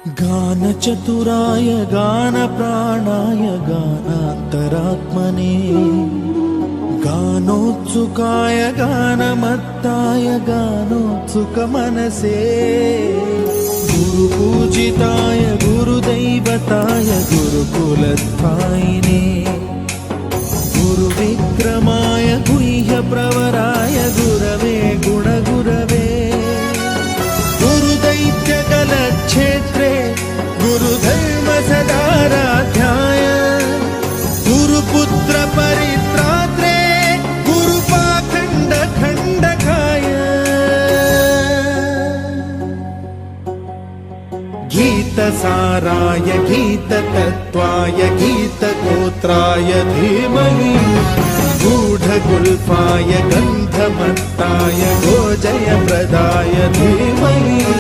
गानचतुराय गानप्राणाय गानान्तरात्मने गानोत्सुकाय गानमत्ताय गानोत्सुकमनसे गुरुपूजिताय गुरुदैवताय गुरुकुलस्थायिने गुरुविक्रमाय गुह्यप्रवराय गुरवे गुणगुरवे गुरुदैत्यकलक्षेत्रे गुरुधर्मसदाराध्याय गुरुपुत्र परित्रात्रे गुरुपाखण्डखण्डकाय गीतसाराय गीततत्त्वाय गीतगोत्राय धीमहि गूढगुल्फाय गन्धमत्ताय गोजयप्रदाय धीमहि